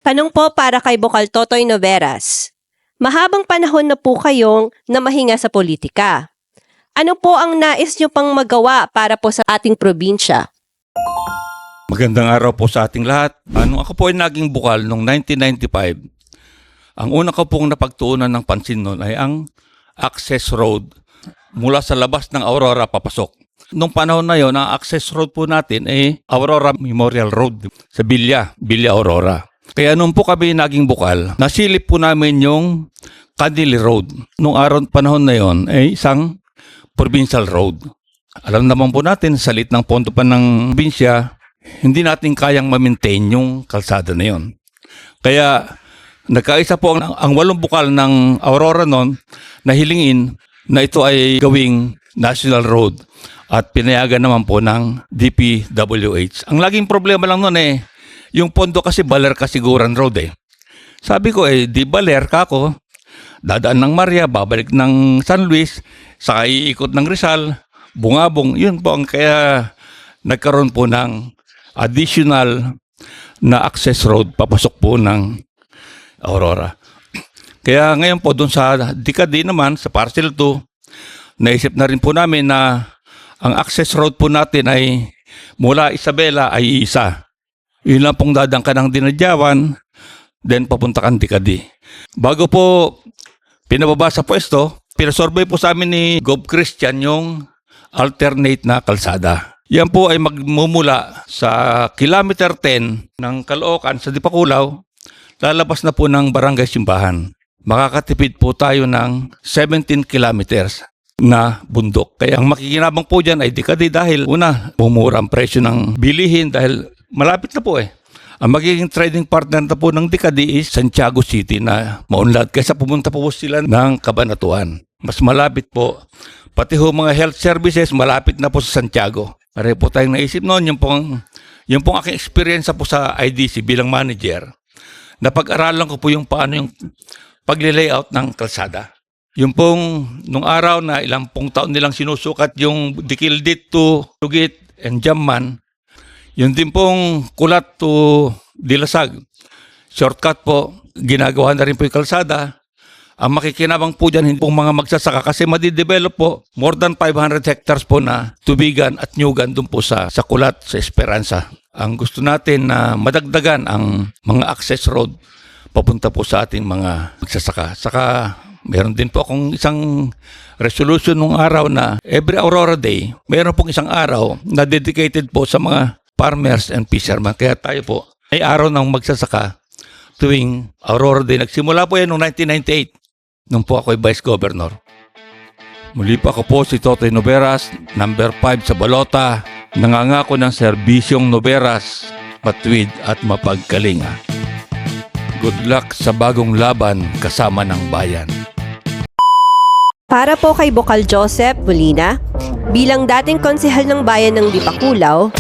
Tanong po para kay Bokal Totoy Noveras. Mahabang panahon na po kayong namahinga sa politika. Ano po ang nais nyo pang magawa para po sa ating probinsya? Magandang araw po sa ating lahat. Nung ako po ay naging bukal noong 1995, ang una ko pong napagtuunan ng pansin noon ay ang access road mula sa labas ng Aurora papasok. Nung panahon na yon, ang access road po natin ay Aurora Memorial Road sa Villa Aurora. Kaya nung po kami naging bukal, nasilip po namin yung Candili Road. Nung araw panahon na yon ay isang provincial road. Alam naman po natin, sa liit ng pondo pa ng probinsya, hindi natin kayang ma-maintain yung kalsada na yon. Kaya nagkaisa po ang 8 bukal ng Aurora noon na hilingin na ito ay gawing national road at pinayagan naman po ng DPWH. Ang laging problema lang noon yung pondo kasi Baler Kasiguran Road Sabi ko di Baler ka ako, dadaan ng Maria, babalik ng San Luis, saka iikot ng Rizal, Bungabong. Yun po ang kaya nagkaroon po ng additional na access road papasok po ng Aurora. Kaya ngayon po doon sa Dikadi naman, sa Parcel 2, naisip na rin po namin na ang access road po natin ay mula Isabela ay isa. Yun lang pong dadang ka ng Dinadyawan, then papunta kang Dikadi. Bago po pinababa sa pwesto, pinasurvey po sa amin ni Gov. Christian yung alternate na kalsada. Yan po ay magmumula sa kilometer 10 ng Caloocan sa Dipakulaw, lalabas na po ng Barangay Simbahan. Makakatipid po tayo ng 17 kilometers na bundok. Kaya ang makikinabang po dyan ay Dikadi dahil una, mumura ang presyo ng bilihin dahil malapit na po Ang magiging trading partner na po ng Dikadi is Santiago City na maunlad kaysa pumunta po sila ng Cabanatuan. Mas malapit po. Pati ho mga health services malapit na po sa Santiago. Pare po tayong naisip noon, yung pong aking experience po sa IDC bilang manager. Napag-aralan ko po yung paano yung pag-layout ng kalsada. Yung pong nung araw na ilang pong taon nilang sinusukat yung Dikildit to Tugit and Jamman, yun din pong Kulat to Dilasag. Shortcut po, ginagawa na rin po yung kalsada. Ang makikinabang po dyan, hindi pong mga magsasaka kasi madidevelop po more than 500 hectares po na tubigan at nyugan doon po sa Kulat, sa Esperanza. Ang gusto natin na madagdagan ang mga access road papunta po sa ating mga magsasaka. Saka meron din po akong isang resolution nung araw na every Aurora Day, meron pong isang araw na dedicated po sa mga farmers and fishermen. Kaya tayo po ay araw ng magsasaka tuwing Aurora Day. Nagsimula po yan noong 1998 nung po ako ay Vice Governor. Muli pa ako po si Totoy Noveras, number 5 sa Balota, nangangako ng serbisyong Noveras, matuwid at mapagkalinga. Good luck sa bagong laban kasama ng bayan. Para po kay Bokal Joseph Molina, bilang dating konsehal ng bayan ng Dipakulaw,